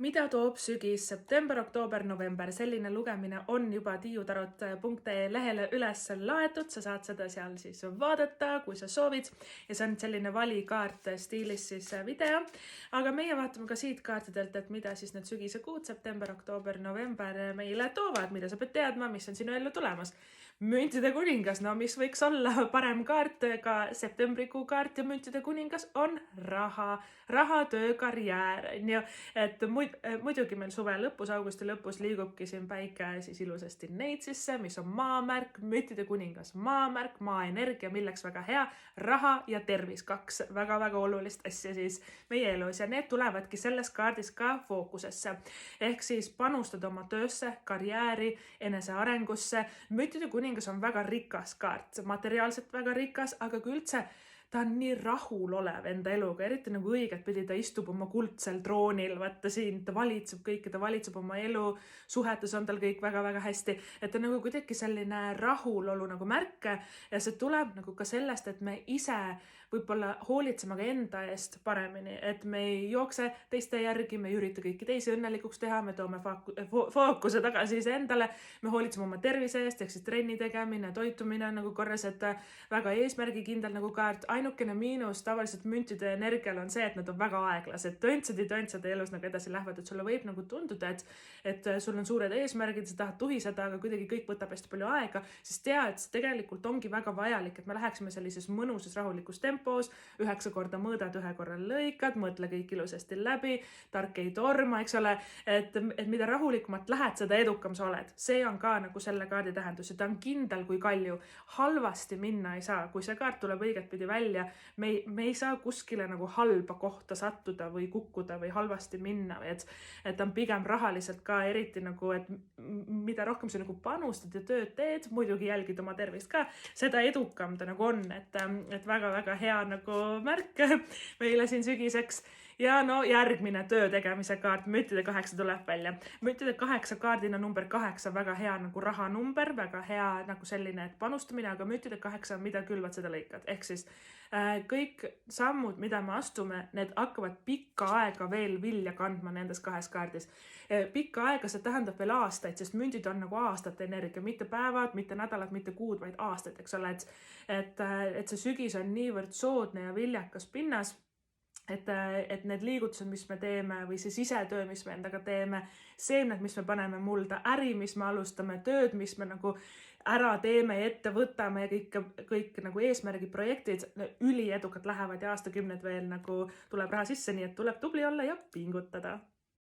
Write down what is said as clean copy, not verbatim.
Mida toob sügis, september, oktoober, november, selline lugemine on juba tiiutarot.ee lehele üles laetud, sa saad seda seal siis vaadata, kui sa soovid ja see on selline valikaart stiilis siis video, aga meie vaatame ka siit kaartidelt, et mida siis need sügise kuud, september, oktoober, november meile toovad, mida sa pead teadma, mis on sinu ellu tulemas. Müntide kuningas, no mis võiks olla parem kaart, ka septembrikuu kaart ja müntide kuningas on raha, töö, karjäär, on ju, et muidugi meil suve lõpus, augusti lõpus liigubki siin päike siis ilusasti Neitsisse, mis on maamärk, müntide kuningas, maamärk, maaenergia, milleks väga hea, raha ja tervis, kaks väga-väga olulist asja siis meie elus ja need tulevadki selles kaardis ka fookusesse. Ehk siis panustad oma töösse, karjääri, enesearengusse, müntide kuningas on väga rikas kaart, materiaalselt väga rikas, aga ka üldse ta on nii rahulolev enda eluga, eriti nagu õiget pidi ta istub oma kuldsel troonil, vaata siin, ta valitseb kõike, ta valitseb oma elu, suhetes on tal kõik väga-väga hästi, et ta nagu kuidagi selline rahulolu nagu märke ja see tuleb nagu ka sellest, et me ise võib-olla hoolitseme ka enda eest paremini, et me ei jookse teiste järgi, me ei ürita kõiki teisi õnnelikuks teha, me toome fookuse tagasi iseendale, me hoolitseme oma tervise eest, ehk siis trenni tegemine, toitumine nagu korras, et väga eesmärgikindel nagu kaart. Ainukene miinus tavaliselt müntide energial on see, et nad on väga aeglased, töntsad elus nagu edasi lähevad, et sulle võib nagu tunduda, et sul on suured eesmärgid, sa tahad tuhiseda, aga kuidagi kõik võtab hästi palju aega, siis tea, et see tegelikult ongi väga vajalik, et me läheksime sellises mõnusas rahulikus tempos, 9 korda mõõdad, 1 korra lõikad, mõtle kõik ilusasti läbi, tark ei torma, eks ole, et mida rahulikumat lähed, seda edukam sa oled. See on ka nagu selle kaardi tähendus ja ta on kindel kui kalju. Halvasti minna ei saa, kui see kaart tuleb õiget pidi välja, me ei saa kuskile nagu halba kohta sattuda või kukkuda või halvasti minna, et on pigem rahaliselt ka eriti nagu, et mida rohkem sa nagu panustad ja tööd teed, muidugi jälgid oma tervist ka, seda edukam ta nagu on, et väga-väga hea nagu märk meile siin sügiseks. Ja no järgmine töö tegemise kaart, müntide 8 tuleb välja. Müntide 8 kaardina number 8 väga hea nagu rahanumber, väga hea nagu selline, et panustamine, aga müntide 8 mida külvad, seda lõikad. Ehk siis kõik sammud, mida me astume, need hakkavad pikka aega veel vilja kandma nendes 2 kaardis. Pikka aega see tähendab veel aastaid, sest mündid on nagu aastate energia, mitte päevad, mitte nädalad, mitte kuud, vaid aastaid, eks ole, et see sügis on niivõrd soodne ja viljakas pinnas, et need liigutused, mis me teeme või see sisetöö, mis me endaga teeme, seemned, mis me paneme mulda, äri, mis me alustame, tööd, mis me nagu ära teeme ja ette võtame ja kõik nagu eesmärgiprojektid üliedukad lähevad ja aastakümned veel nagu tuleb raha sisse, nii et tuleb tubli olla ja pingutada.